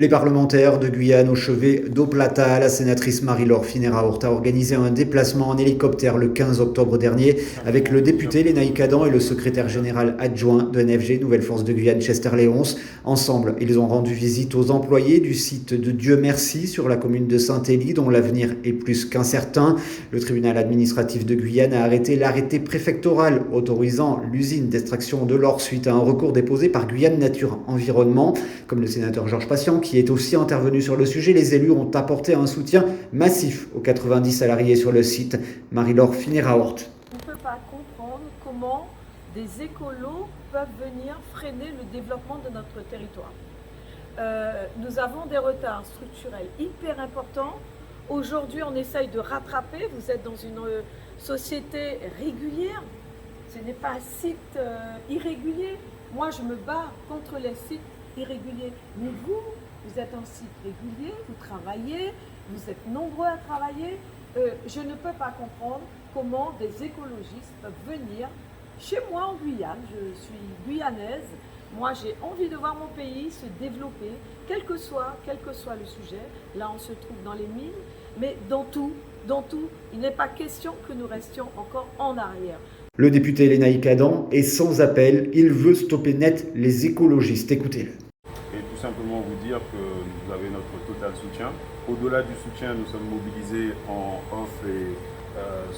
Les parlementaires de Guyane au chevet d'Eau Plata, la sénatrice Marie-Laure Phinera-Hort a organisé un déplacement en hélicoptère le 15 octobre dernier avec le député Lénaïque Adam et le secrétaire général adjoint de NFG, Nouvelle Force de Guyane, Chester Léonce. Ensemble, ils ont rendu visite aux employés du site de Dieu Merci sur la commune de Saint-Élie, dont l'avenir est plus qu'incertain. Le tribunal administratif de Guyane a arrêté l'arrêté préfectoral autorisant l'usine d'extraction de l'or suite à un recours déposé par Guyane Nature Environnement. Comme le sénateur Georges Patient, qui est aussi intervenu sur le sujet, les élus ont apporté un soutien massif aux 90 salariés sur le site. Marie-Laure Phinera-Hort. On ne peut pas comprendre comment des écolos peuvent venir freiner le développement de notre territoire. Nous avons des retards structurels hyper importants. Aujourd'hui, on essaye de rattraper. Vous êtes dans une société régulière. Ce n'est pas un site irrégulier. Moi, je me bats contre les sites irréguliers. Mais vous êtes un site régulier, vous travaillez, vous êtes nombreux à travailler. Je ne peux pas comprendre comment des écologistes peuvent venir chez moi en Guyane. Je suis guyanaise. Moi, j'ai envie de voir mon pays se développer, quel que soit le sujet. Là, on se trouve dans les mines, mais dans tout, il n'est pas question que nous restions encore en arrière. Le député Lénaïque Adam est sans appel. Il veut stopper net les écologistes. Écoutez-le. Et tout simplement vous dire que vous avez notre total soutien. Au-delà du soutien, nous sommes mobilisés en off et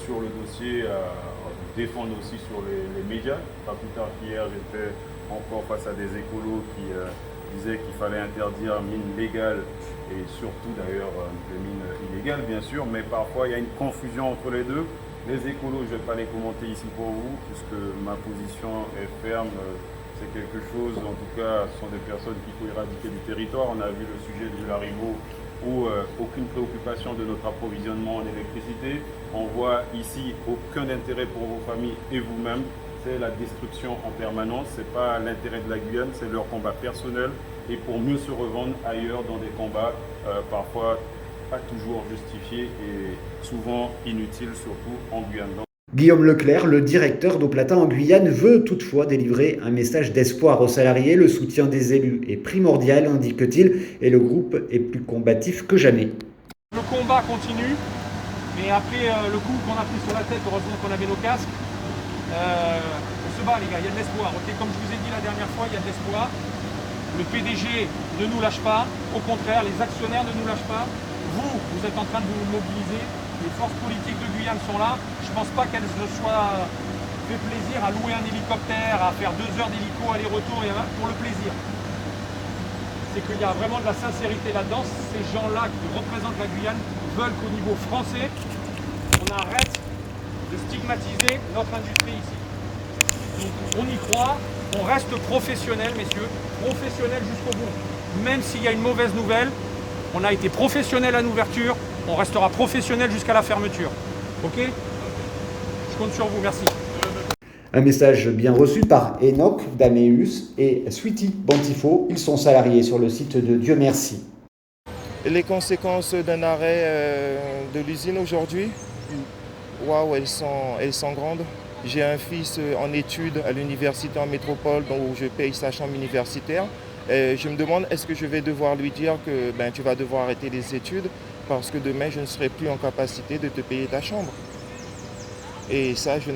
sur le dossier, défendre aussi sur les médias. Pas plus tard qu'hier, j'étais encore face à des écolos qui disaient qu'il fallait interdire mines légales et surtout d'ailleurs les mines illégales bien sûr, mais parfois il y a une confusion entre les deux. Les écolos, je ne vais pas les commenter ici pour vous, puisque ma position est ferme. C'est quelque chose, en tout cas, ce sont des personnes qu'il faut éradiquer du territoire. On a vu le sujet du Larivo, où aucune préoccupation de notre approvisionnement en électricité. On voit ici aucun intérêt pour vos familles et vous-même. C'est la destruction en permanence. Ce n'est pas l'intérêt de la Guyane, c'est leur combat personnel. Et pour mieux se revendre ailleurs dans des combats parfois pas toujours justifiés et souvent inutiles, surtout en Guyane. Guillaume Leclerc, le directeur d'Eau Plata en Guyane, veut toutefois délivrer un message d'espoir aux salariés. Le soutien des élus est primordial, indique-t-il, et le groupe est plus combatif que jamais. Le combat continue, mais après le coup qu'on a pris sur la tête, heureusement qu'on avait nos casques, on se bat les gars, il y a de l'espoir. Okay, comme je vous ai dit la dernière fois, il y a de l'espoir. Le PDG ne nous lâche pas, au contraire, les actionnaires ne nous lâchent pas. Vous êtes en train de vous mobiliser, les forces politiques de Guyane sont là. Je ne pense pas qu'elles se soient fait plaisir à louer un hélicoptère, à faire 2 heures d'hélico aller-retour pour le plaisir. C'est qu'il y a vraiment de la sincérité là-dedans. Ces gens-là qui représentent la Guyane veulent qu'au niveau français, on arrête de stigmatiser notre industrie ici. Donc, on y croit, on reste professionnel, messieurs, professionnel jusqu'au bout. Même s'il y a une mauvaise nouvelle, on a été professionnel à l'ouverture, on restera professionnel jusqu'à la fermeture. Ok ? Je compte sur vous, merci. Un message bien reçu par Enoch Daméus et Sweetie Bantifo. Ils sont salariés sur le site de Dieu Merci. Les conséquences d'un arrêt de l'usine aujourd'hui, waouh, elles sont grandes. J'ai un fils en études à l'université en métropole, où je paye sa chambre universitaire. Je me demande, est-ce que je vais devoir lui dire que tu vas devoir arrêter les études parce que demain, je ne serai plus en capacité de te payer ta chambre. Et ça, je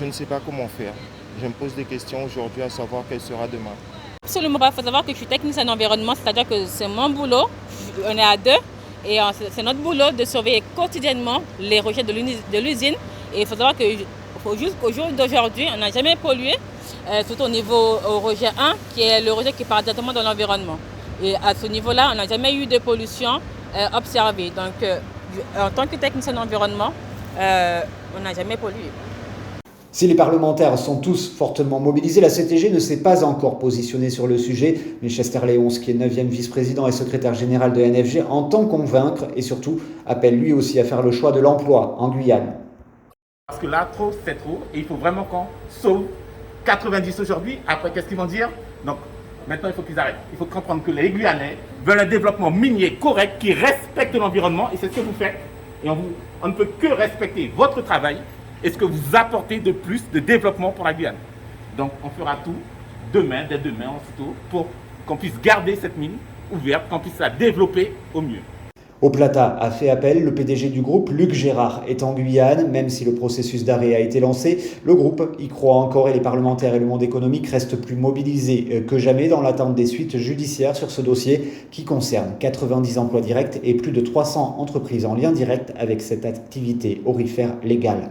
ne sais pas comment faire. Je me pose des questions aujourd'hui à savoir quelle sera demain. Absolument pas. Il faut savoir que je suis technicien d'environnement, c'est-à-dire que c'est mon boulot. On est à 2 et c'est notre boulot de surveiller quotidiennement les rejets de l'usine. Et il faut savoir que jusqu'au jour d'aujourd'hui, on n'a jamais pollué. Tout au niveau au rejet 1, qui est le rejet qui part directement dans l'environnement. Et à ce niveau-là, on n'a jamais eu de pollution observée. Donc, en tant que technicien d'environnement, on n'a jamais pollué. Si les parlementaires sont tous fortement mobilisés, la CTG ne s'est pas encore positionnée sur le sujet. Mais Chester Léonce, qui est 9e vice-président et secrétaire général de NFG, entend convaincre et surtout appelle lui aussi à faire le choix de l'emploi en Guyane. Parce que là, trop, c'est trop. Et il faut vraiment qu'on sauve 90 aujourd'hui. Après, qu'est-ce qu'ils vont dire? Donc, maintenant, il faut qu'ils arrêtent. Il faut comprendre que les Guyanais veulent un développement minier correct qui respecte l'environnement. Et c'est ce que vous faites. Et on ne peut que respecter votre travail et ce que vous apportez de plus de développement pour la Guyane. Donc, on fera tout demain, dès demain, aussitôt, pour qu'on puisse garder cette mine ouverte, qu'on puisse la développer au mieux. Oplata a fait appel, le PDG du groupe, Luc Gérard, est en Guyane. Même si le processus d'arrêt a été lancé, le groupe y croit encore et les parlementaires et le monde économique restent plus mobilisés que jamais dans l'attente des suites judiciaires sur ce dossier qui concerne 90 emplois directs et plus de 300 entreprises en lien direct avec cette activité aurifère légale.